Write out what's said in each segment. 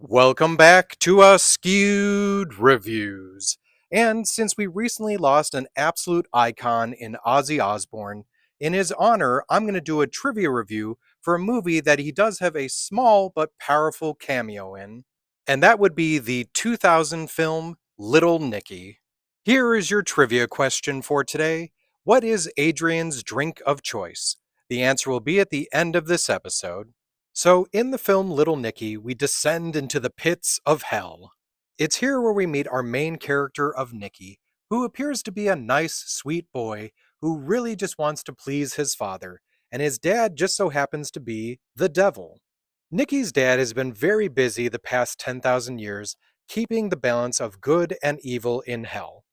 Welcome back to Askewed Reviews. And since we recently lost an absolute icon in Ozzy Osbourne, in his honor, I'm going to do a trivia review for a movie that he does have a small but powerful cameo in. And that would be the 2000 film Little Nicky. Here is your trivia question for today. What is Adrian's drink of choice? The answer will be at the end of this episode. So, in the film Little Nicky, we descend into the pits of hell. It's here where we meet our main character of Nicky, who appears to be a nice, sweet boy who really just wants to please his father, and his dad just so happens to be the devil. Nicky's dad has been very busy the past 10,000 years, keeping the balance of good and evil in hell.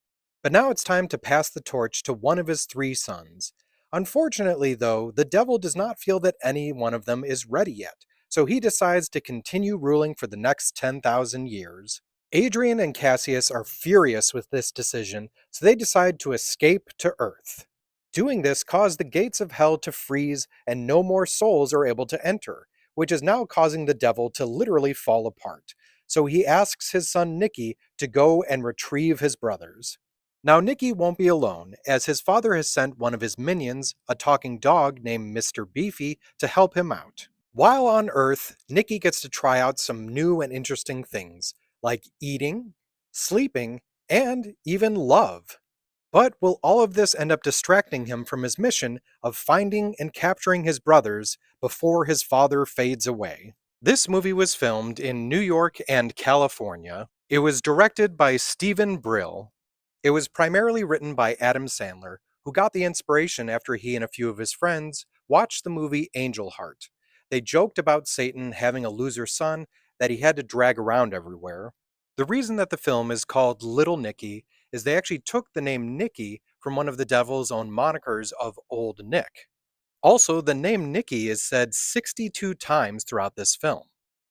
But now it's time to pass the torch to one of his three sons. Unfortunately, though, the devil does not feel that any one of them is ready yet, so he decides to continue ruling for the next 10,000 years. Adrian and Cassius are furious with this decision, so they decide to escape to Earth. Doing this caused the gates of hell to freeze and no more souls are able to enter, which is now causing the devil to literally fall apart. So he asks his son Nicky to go and retrieve his brothers. Now, Nicky won't be alone, as his father has sent one of his minions, a talking dog named Mr. Beefy, to help him out. While on Earth, Nicky gets to try out some new and interesting things, like eating, sleeping, and even love. But will all of this end up distracting him from his mission of finding and capturing his brothers before his father fades away? This movie was filmed in New York and California. It was directed by Stephen Brill. It was primarily written by Adam Sandler, who got the inspiration after he and a few of his friends watched the movie Angel Heart. They joked about Satan having a loser son that he had to drag around everywhere. The reason that the film is called Little Nicky is they actually took the name Nicky from one of the devil's own monikers of Old Nick. Also, the name Nicky is said 62 times throughout this film.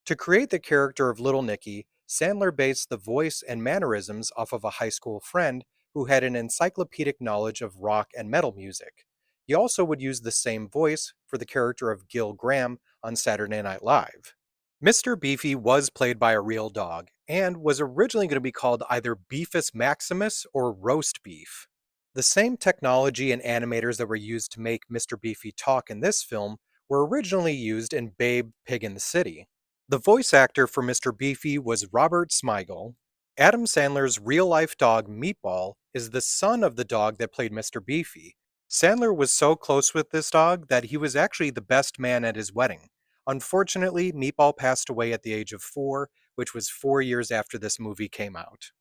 To create the character of Little Nicky, Sandler based the voice and mannerisms off of a high school friend who had an encyclopedic knowledge of rock and metal music. He also would use the same voice for the character of Gil Graham on Saturday Night Live. Mr. Beefy was played by a real dog and was originally going to be called either Beefus Maximus or Roast Beef. The same technology and animators that were used to make Mr. Beefy talk in this film were originally used in Babe, Pig in the City. The voice actor for Mr. Beefy was Robert Smigel. Adam Sandler's real-life dog Meatball is the son of the dog that played Mr. Beefy. Sandler was so close with this dog that he was actually the best man at his wedding. Unfortunately, Meatball passed away at the age of 4, which was 4 years after this movie came out.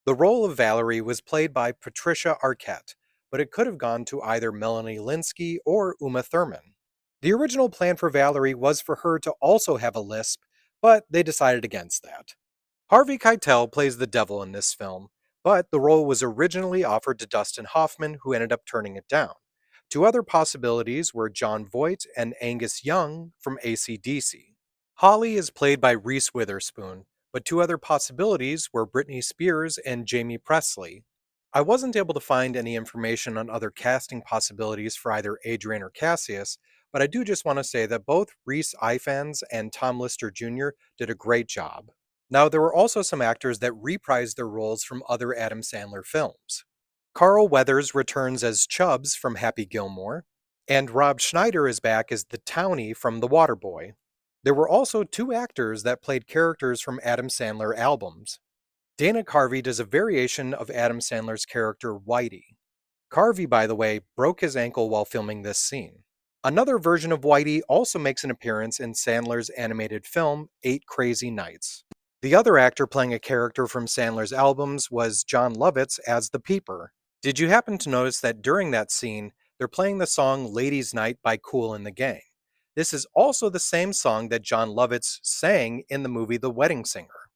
The role of Valerie was played by Patricia Arquette, but it could have gone to either Melanie Linsky or Uma Thurman. The original plan for Valerie was for her to also have a lisp, but they decided against that. Harvey Keitel plays the devil in this film, but the role was originally offered to Dustin Hoffman, who ended up turning it down. Two other possibilities were John Voight and Angus Young from AC/DC. Holly is played by Reese Witherspoon, but two other possibilities were Britney Spears and Jamie Presley. I wasn't able to find any information on other casting possibilities for either Adrian or Cassius, but I do just want to say that both Reese Ifans and Tom Lister Jr. did a great job. Now, there were also some actors that reprised their roles from other Adam Sandler films. Carl Weathers returns as Chubbs from Happy Gilmore, and Rob Schneider is back as the Townie from The Waterboy. There were also two actors that played characters from Adam Sandler albums. Dana Carvey does a variation of Adam Sandler's character Whitey. Carvey, by the way, broke his ankle while filming this scene. Another version of Whitey also makes an appearance in Sandler's animated film, 8 Crazy Nights. The other actor playing a character from Sandler's albums was John Lovitz as the Peeper. Did you happen to notice that during that scene, they're playing the song Ladies' Night by Kool and the Gang? This is also the same song that John Lovitz sang in the movie The Wedding Singer.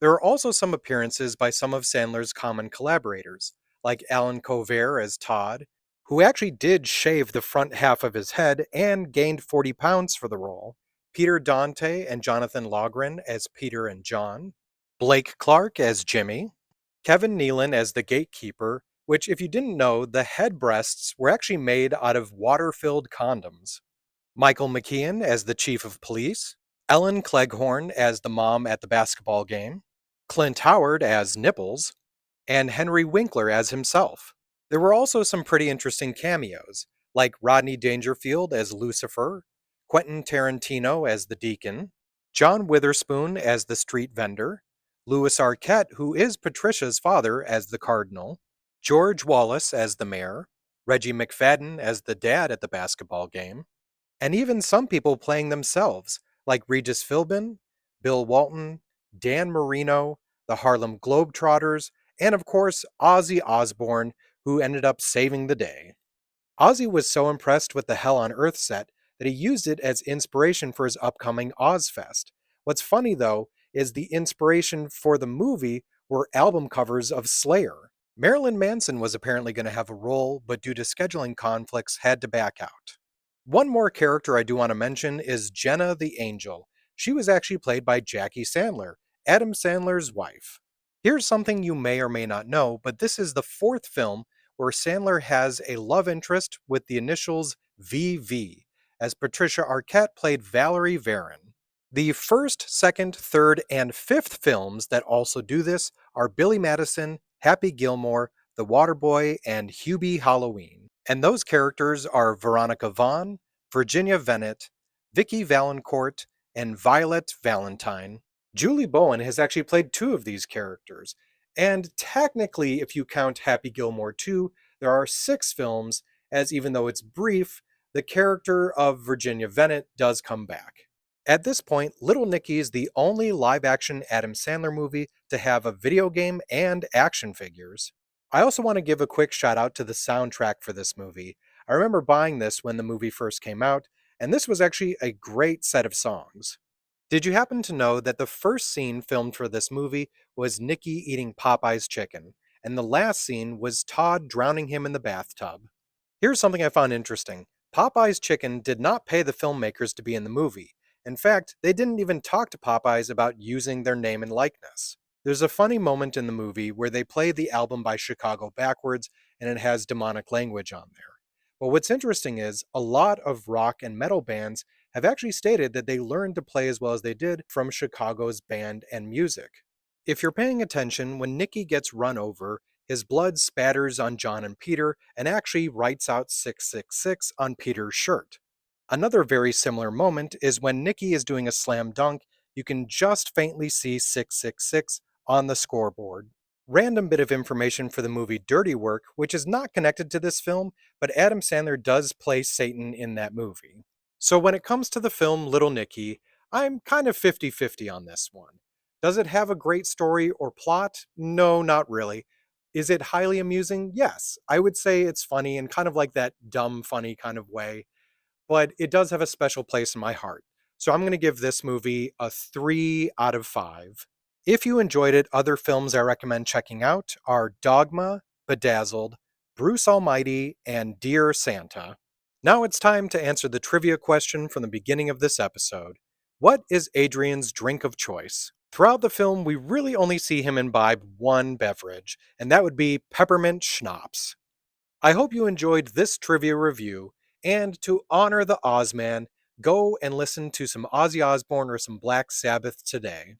There are also some appearances by some of Sandler's common collaborators, like Alan Colbert as Todd, who actually did shave the front half of his head and gained 40 pounds for the role, Peter Dante and Jonathan Logren as Peter and John, Blake Clark as Jimmy, Kevin Nealon as the gatekeeper, which, if you didn't know, the head breasts were actually made out of water-filled condoms, Michael McKean as the chief of police, Ellen Cleghorn as the mom at the basketball game, Clint Howard as Nipples, and Henry Winkler as himself. There were also some pretty interesting cameos, like Rodney Dangerfield as Lucifer, Quentin Tarantino as the Deacon, John Witherspoon as the street vendor, Louis Arquette, who is Patricia's father, as the Cardinal, George Wallace as the mayor, Reggie McFadden as the dad at the basketball game, and even some people playing themselves, like Regis Philbin, Bill Walton, Dan Marino, the Harlem Globetrotters, and of course, Ozzy Osbourne, who ended up saving the day. Ozzy was so impressed with the Hell on Earth set that he used it as inspiration for his upcoming Ozfest. What's funny, though, is the inspiration for the movie were album covers of Slayer. Marilyn Manson was apparently going to have a role, but due to scheduling conflicts, had to back out. One more character I do want to mention is Jenna the Angel. She was actually played by Jackie Sandler, Adam Sandler's wife. Here's something you may or may not know, but this is the fourth film where Sandler has a love interest with the initials VV, as Patricia Arquette played Valerie Varon. The first, second, third, and fifth films that also do this are Billy Madison, Happy Gilmore, The Waterboy, and Hubie Halloween. And those characters are Veronica Vaughn, Virginia Vennet, Vicky Valancourt, and Violet Valentine. Julie Bowen has actually played two of these characters. And technically, if you count Happy Gilmore 2, there are six films, as even though it's brief, the character of Virginia Vennet does come back. At this point, Little Nicky is the only live action Adam Sandler movie to have a video game and action figures. I also want to give a quick shout out to the soundtrack for this movie. I remember buying this when the movie first came out, and this was actually a great set of songs. Did you happen to know that the first scene filmed for this movie was Nicky eating Popeye's chicken, and the last scene was Todd drowning him in the bathtub? Here's something I found interesting. Popeye's Chicken did not pay the filmmakers to be in the movie. In fact, they didn't even talk to Popeyes about using their name and likeness. There's a funny moment in the movie where they play the album by Chicago backwards and it has demonic language on there. But what's interesting is a lot of rock and metal bands have actually stated that they learned to play as well as they did from Chicago's band and music. If you're paying attention, when Nicky gets run over, his blood spatters on John and Peter and actually writes out 666 on Peter's shirt. Another very similar moment is when Nicky is doing a slam dunk, you can just faintly see 666 on the scoreboard. Random bit of information for the movie Dirty Work, which is not connected to this film, but Adam Sandler does play Satan in that movie. So when it comes to the film Little Nicky, I'm kind of 50-50 on this one. Does it have a great story or plot? No, not really. Is it highly amusing? Yes. I would say it's funny in kind of like that dumb funny kind of way, but it does have a special place in my heart. So I'm going to give this movie a 3 out of 5. If you enjoyed it, other films I recommend checking out are Dogma, Bedazzled, Bruce Almighty, and Dear Santa. Now it's time to answer the trivia question from the beginning of this episode. What is Adrian's drink of choice? Throughout the film, we really only see him imbibe one beverage, and that would be peppermint schnapps. I hope you enjoyed this trivia review, and to honor the Ozman, go and listen to some Ozzy Osbourne or some Black Sabbath today.